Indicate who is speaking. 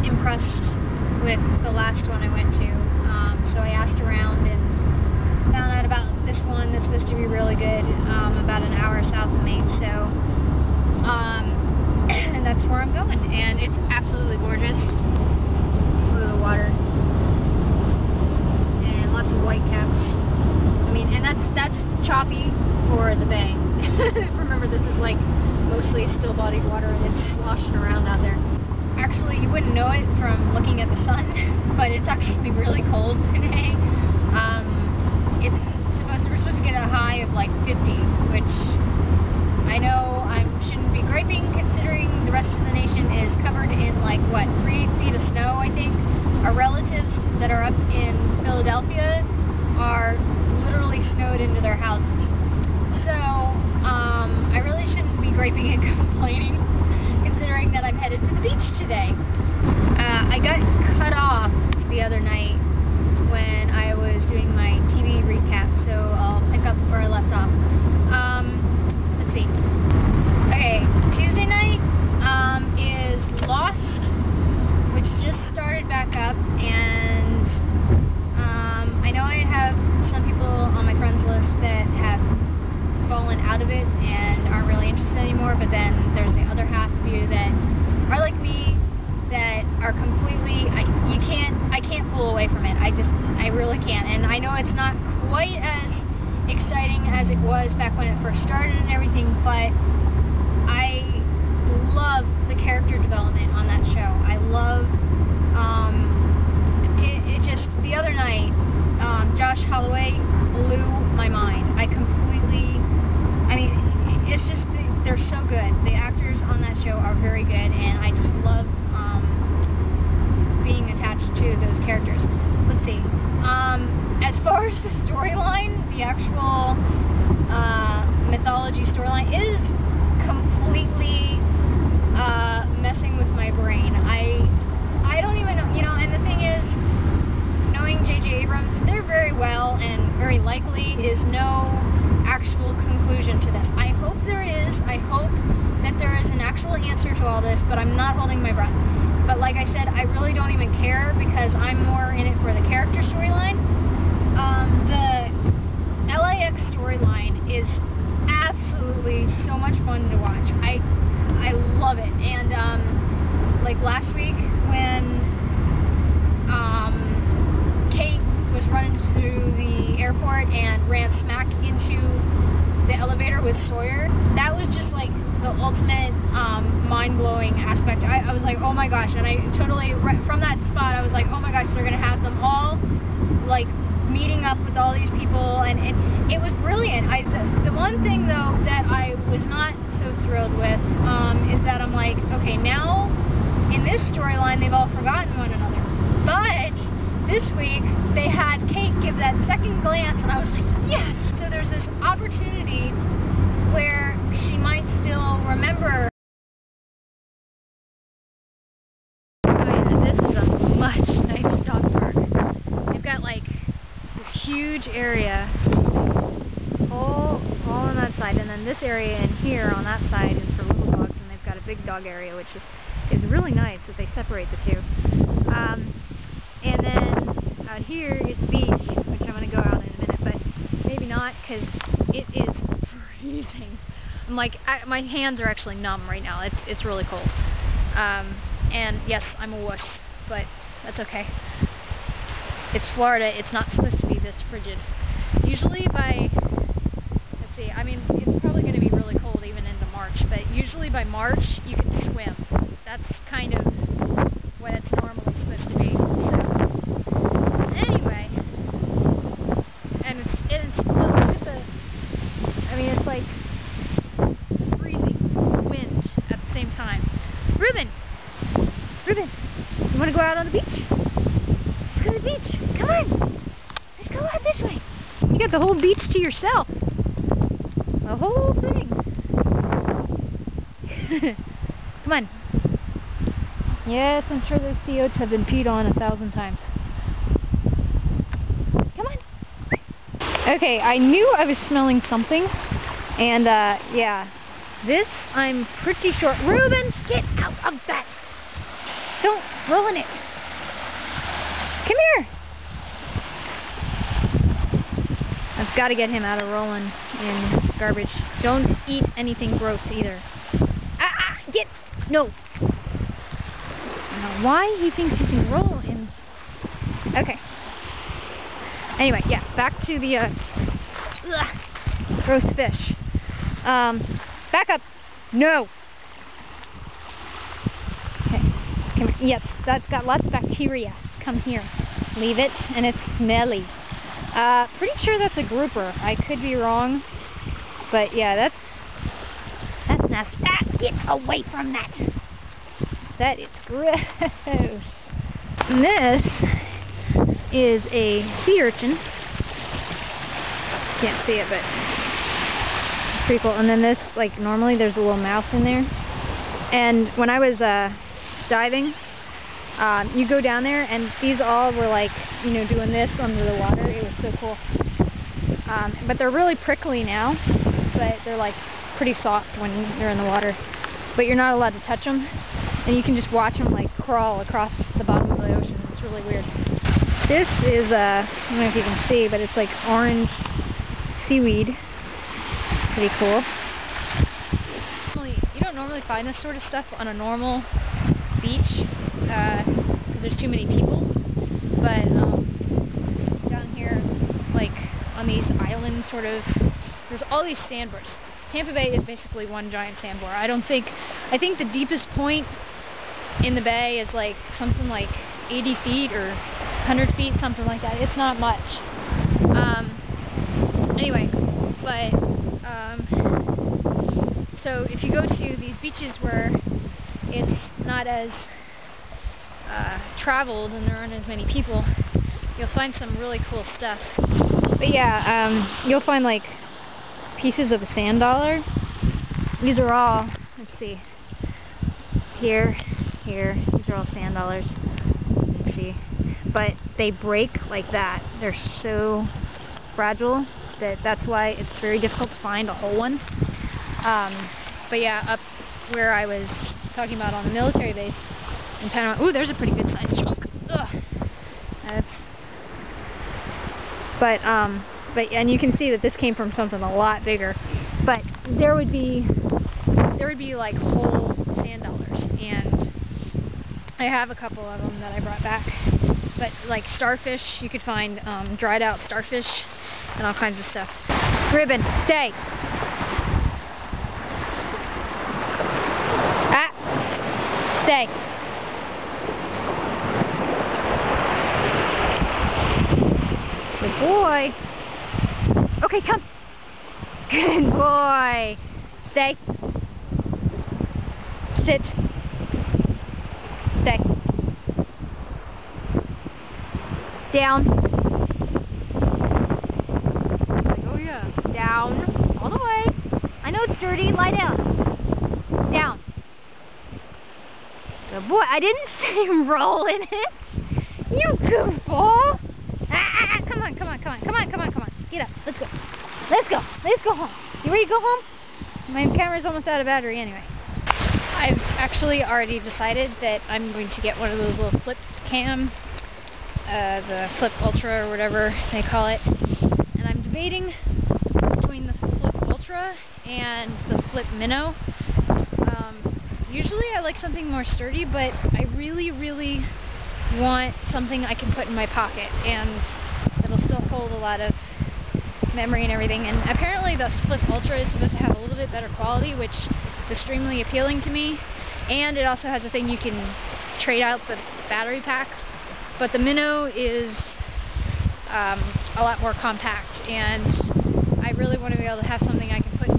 Speaker 1: impressed with the last one I went to, so I asked around and found out about this one that's supposed to be really good, about an hour south of me, so and that's where I'm going, and it's absolutely gorgeous. Look at the water, and lots of white caps. I mean, and that's choppy for the bay. Remember, this is like mostly still-bodied water, and it's sloshing around out there. Actually, you wouldn't know it from looking at the sun, but it's actually really cold today. We're supposed to get a high of like 50, which I know I shouldn't be griping, considering the rest of the nation is covered in like, what, 3 feet of snow, I think. Our relatives that are up in Philadelphia are literally snowed into their houses. So, I really shouldn't be griping and complaining, considering that I'm headed to the beach today. I got cut off the other night when I was doing my TV recap, so I'll pick up where I left off. Let's see. Okay, Tuesday night is Lost, which just started back up, and I know I have some people on my friends list that have fallen out of it and aren't really interested anymore, but then there's the other half of you that are like me, that are completely, I can't pull away from it. I really can't. And I know it's not quite as exciting as it was back when it first started and everything, but I love the character development on that show. I love, it just, the other night, Josh Holloway blew my mind. I mean, it's just, they're so good. The actors on that show are very good, and I just love being attached to those characters. Let's see. As far as the storyline, the actual mythology storyline is completely messing with my brain. I don't even know, you know, and the thing is, knowing J.J. Abrams, there very well and very likely is no actual conclusion to this. I hope there is. I hope that there is an actual answer to all this, but I'm not holding my breath. But like I said, I really don't even care, because I'm more in it for the character storyline. The LAX storyline is absolutely so much fun to watch. I love it. And like last week when Kate was running through the airport and ran smack into the elevator with Sawyer, that was just like the ultimate mind-blowing aspect. I was like, oh my gosh, and I totally, from that spot, I was like, oh my gosh, they're gonna have them all like meeting up with all these people, and it was brilliant. The one thing though that I was not so thrilled with is that I'm like, okay, now in this storyline they've all forgotten one another, but this week they had Kate give that second glance, and I was like, yes! So there's this opportunity where she might still remember. This is a much nicer dog park. They've got like this huge area all on that side, and then this area in here on that side is for little dogs, and they've got a big dog area, which is really nice that they separate the two. And then out here is the beach, which I'm going to go out in a minute, but maybe not, because it is freezing. I'm like, my hands are actually numb right now. It's really cold. And yes, I'm a wuss, but that's okay. It's Florida. It's not supposed to be this frigid. Usually by, let's see, I mean, it's probably going to be really cold even into March, but usually by March you can swim. That's kind of what it's normally supposed to be. So, anyway, and it's look at the, I mean, it's like freezing wind at the same time. Ruben, you want to go out on the beach? Let's go to the beach. Come on. Let's go out this way. You got the whole beach to yourself. The whole thing. Come on. Yes, I'm sure those coyotes have been peed on 1,000 times. Come on. Okay, I knew I was smelling something. And, yeah. This, I'm pretty sure. Reuben, get out of that. Don't Rolling it. Come here. I've got to get him out of rolling in garbage. Don't eat anything gross either. Get, no. I don't know why he thinks he can roll in. Okay. Anyway, yeah, back to the gross fish. Back up. No. Okay. Come here. Yes, that's got lots of bacteria. Come here. Leave it, and it's smelly. Pretty sure that's a grouper. I could be wrong, but yeah, that's nasty. Get away from that. That is gross. And this is a sea urchin. Can't see it, but it's pretty cool. And then this, like, normally there's a little mouth in there. And when I was diving, you go down there, and these all were like, you know, doing this under the water. It was so cool. But they're really prickly now, but they're like pretty soft when they're in the water. But you're not allowed to touch them, and you can just watch them like crawl across the bottom of the ocean. It's really weird. This is I don't know if you can see, but it's like orange seaweed. Pretty cool. You don't normally find this sort of stuff on a normal beach because there's too many people. But down here, like on these islands, sort of, there's all these sandbars. Tampa Bay is basically one giant sandbar. I think the deepest point in the bay is like something like 80 feet or 100 feet, something like that. It's not much. Anyway, but so if you go to these beaches where it's not as traveled and there aren't as many people, you'll find some really cool stuff. But yeah, you'll find like pieces of a sand dollar. These are all, let's see, here, these are all sand dollars. Let's see, but they break like that. They're so fragile that's why it's very difficult to find a whole one. But yeah, up where I was talking about on the military base in Panama, ooh, there's a pretty good sized chunk. Ugh. But and you can see that this came from something a lot bigger. But there would be like whole sand dollars, and I have a couple of them that I brought back. But like starfish, you could find dried out starfish and all kinds of stuff. Ribbon, stay. Stay. Good boy. Okay, come. Good boy. Stay. Sit. Stay. Down. Oh yeah. Down. All the way. I know it's dirty. Lie down. Down. Good boy. I didn't say roll in it. You goofball. Come on. Get up. Let's go. Let's go home. You ready to go home? My camera's almost out of battery anyway. I've actually already decided that I'm going to get one of those little flip cam, the Flip Ultra or whatever they call it. And I'm debating between the Flip Ultra and the Flip Minnow. Usually I like something more sturdy, but I really want something I can put in my pocket and it'll still hold a lot of memory and everything. And apparently the Flip Ultra is supposed to have a little bit better quality, which is extremely appealing to me. And it also has a thing you can trade out the battery pack. But the Minnow is a lot more compact, and I really want to be able to have something I can put in